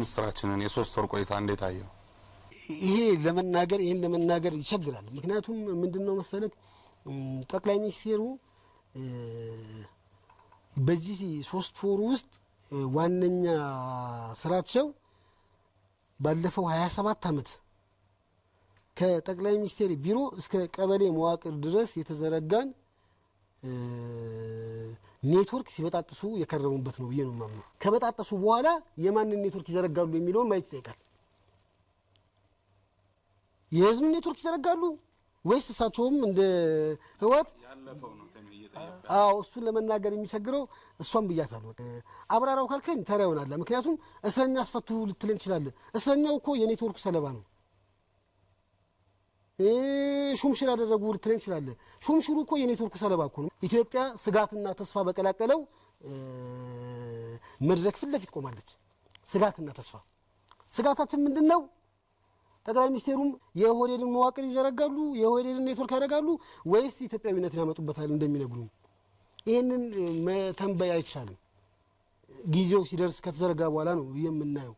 ሚኒስትራችንን የሶስት ወር ቆይታ እንዴት አየው? ይሄን ለመናገር ይቸግራል። ምክንያቱም ምንድነው መሰለህ ጠቅላይ ሚኒስትሩ በዚህ 3 ወር ውስጥ ዋነኛ ስራቸው ባለፈው 27 አመት ከጠቅላይ ሚኒስትር ቢሮ እስከ ቀበሌ መዋቅር ድረስ የተዘረጋን ኔትወርክ ሲበጣጥሱ የከረሙበት ነው ብዬ ነው ማምነው። ከበጣጥሱ በኋላ የማንን ኔትወርክ ይዘረጋሉ የሚለውን ማየት ይጠይቃል። የህዝብ ኔትወርክ ይዘረጋሉ ወይስ እሳቸውም እንደ ህወሓት ያለፈው ነው ተመየጠ? እሱን ለመናገር የሚቸግረው እሷን ብያታለሁ። አብራራው ካልከኝ ተራ ይሆናል። ምክንያቱም እስረኛ አስፈቱ ልትለን ትችላለህ። እስረኛው እኮ የኔትወርክ ሰለባ ነው። ሹምሽር ያደረጉ ልትለን ትችላለህ። ሹምሽሩ እኮ የኔትወርክ ሰለባ እኮ ነው። ኢትዮጵያ ስጋትና ተስፋ በቀላቀለው መድረክ ፊት ለፊት ቆማለች። ስጋትና ተስፋ። ስጋታችን ምንድነው? ጠቅላይ ሚኒስትሩም የኦህዴድን መዋቅር ይዘረጋሉ፣ የኦህዴድን ኔትወርክ ያደርጋሉ ወይስ ኢትዮጵያዊነትን ያመጡበታል እንደሚነግሩን? ይሄንን መተንበይ አይቻልም። ጊዜው ሲደርስ ከተዘረጋ በኋላ ነው የምናየው።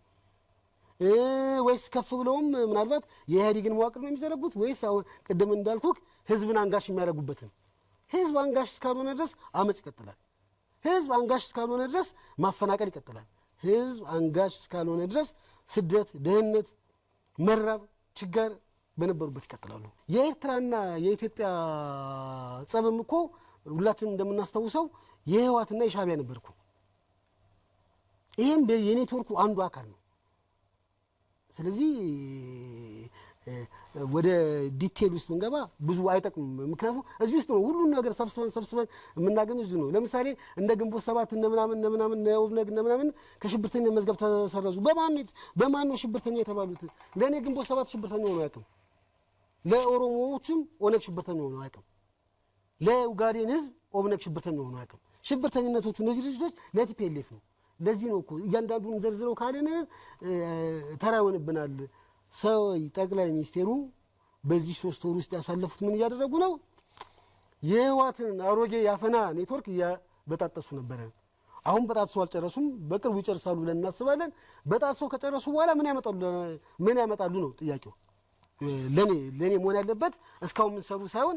ወይስ ከፍ ብለውም ምናልባት የኢህአዴግን መዋቅር ነው የሚዘረጉት ወይስ ቅድም እንዳልኩክ ህዝብን አንጋሽ የሚያደርጉበትን? ህዝብ አንጋሽ እስካልሆነ ድረስ አመጽ ይቀጥላል። ህዝብ አንጋሽ እስካልሆነ ድረስ ማፈናቀል ይቀጥላል። ህዝብ አንጋሽ እስካልሆነ ድረስ ስደት፣ ድህነት፣ መራብ፣ ችግር በነበሩበት ይቀጥላሉ። የኤርትራና የኢትዮጵያ ጸብም እኮ ሁላችንም እንደምናስተውሰው የህወሓትና የሻዕቢያ ነበርኩ። ይሄም የኔትወርኩ አንዱ አካል ነው። ስለዚህ ወደ ዲቴል ውስጥ መንገባ ብዙ አይጠቅም። ምክንያቱም እዚህ ውስጥ ነው ሁሉን ነገር ሰብስበን የምናገኘው እዚህ ነው። ለምሳሌ እንደ ግንቦት 7 እነ ምናምን ኦብነግ እነ ምናምን ከሽብርተኛ መዝገብ ተሰረዙ። በማን ነው ሽብርተኛ የተባሉት? ለኔ ግንቦት 7 ሽብርተኛ ሆኖ አያውቅም። ለኦሮሞዎችም ኦነግ ሽብርተኛ ሆኖ አያውቅም። ለኡጋዴን ህዝብ ኦብነግ ሽብርተኛ ሆኖ አያውቅም። ሽብርተኝነቶቹ እነዚህ ድርጅቶች ለቲፒኤልኤፍ ነው። ለዚህ ነው እኮ እያንዳንዱን ዘርዝረው ካለን ተራ ይሆንብናል። ሰው ጠቅላይ ሚኒስትሩ በዚህ 3 ወር ውስጥ ያሳለፉት ምን እያደረጉ ነው? የህወሓትን አሮጌ ያፈና ኔትወርክ በጣጠሱ ነበር። አሁን በጣጥሰው አልጨረሱም። በቅርቡ ይጨርሳሉ ብለን እናስባለን። በጣጥሰው ከጨረሱ በኋላ ምን ያመጣሉ ነው ጥያቄው። ለኔ መሆን ያለበት እስካሁን ምን ሰሩ ሳይሆን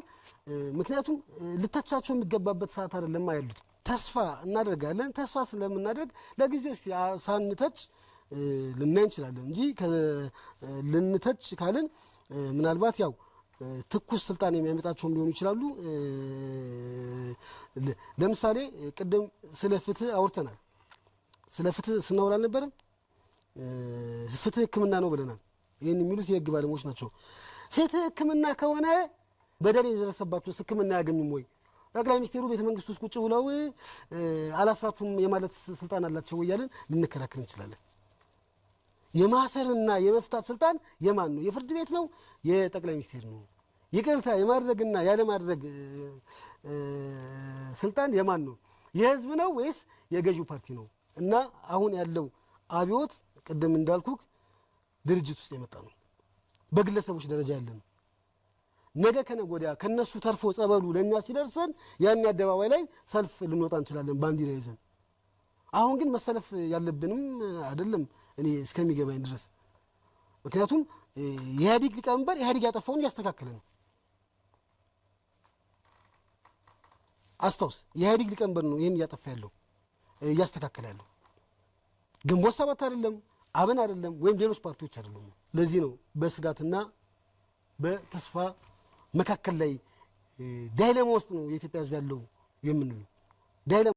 ምክንያቱም ልተቻቸው የሚገባበት ሰዓት አይደለም ያሉት። ተስፋ እናደርጋለን። ተስፋ ስለምናደርግ ለጊዜው ሳንተች ልናይ እንችላለን እንጂ ልንተች ካልን ምናልባት ያው ትኩስ ስልጣን የሚያመጣቸውም ሊሆኑ ይችላሉ። ለምሳሌ ቅድም ስለ ፍትህ አውርተናል። ስለ ፍትህ ስናወራ አልነበረም? ፍትህ ሕክምና ነው ብለናል። ይሄን የሚሉት የህግ ባለሙያዎች ናቸው። ፍትህ ሕክምና ከሆነ በደል የደረሰባቸው ሕክምና ያገኙም ወይ? ጠቅላይ ሚኒስትሩ ቤተ መንግስት ውስጥ ቁጭ ብለው አላስራቱም የማለት ስልጣን አላቸው እያልን ልንከራከር እንችላለን። የማሰርና የመፍታት ስልጣን የማን ነው? የፍርድ ቤት ነው? የጠቅላይ ሚኒስትር ነው? ይቅርታ የማድረግና ያለ ማድረግ ስልጣን የማን ነው? የህዝብ ነው ወይስ የገዢው ፓርቲ ነው? እና አሁን ያለው አብዮት ቅድም እንዳልኩክ ድርጅት ውስጥ የመጣ ነው። በግለሰቦች ደረጃ ያለ ነው። ነገ ከነገ ወዲያ ከነሱ ተርፎ ጸበሉ ለኛ ሲደርሰን ያን አደባባይ ላይ ሰልፍ ልንወጣ እንችላለን ባንዲራ ይዘን። አሁን ግን መሰለፍ ያለብንም አይደለም እኔ እስከሚገባኝ ድረስ። ምክንያቱም የኢህአዴግ ሊቀመንበር ኢህአዴግ ያጠፋውን እያስተካከለ ነው። አስታውስ፣ የኢህአዴግ ሊቀመንበር ነው ይሄን እያጠፋ ያለው እያስተካከለ ያለው። ግንቦት 7 አይደለም፣ አብን አይደለም፣ ወይም ሌሎች ፓርቲዎች አይደሉም። ለዚህ ነው በስጋትና በተስፋ መካከል ላይ ዳይሌማ ውስጥ ነው የኢትዮጵያ ህዝብ ያለው የምንለው።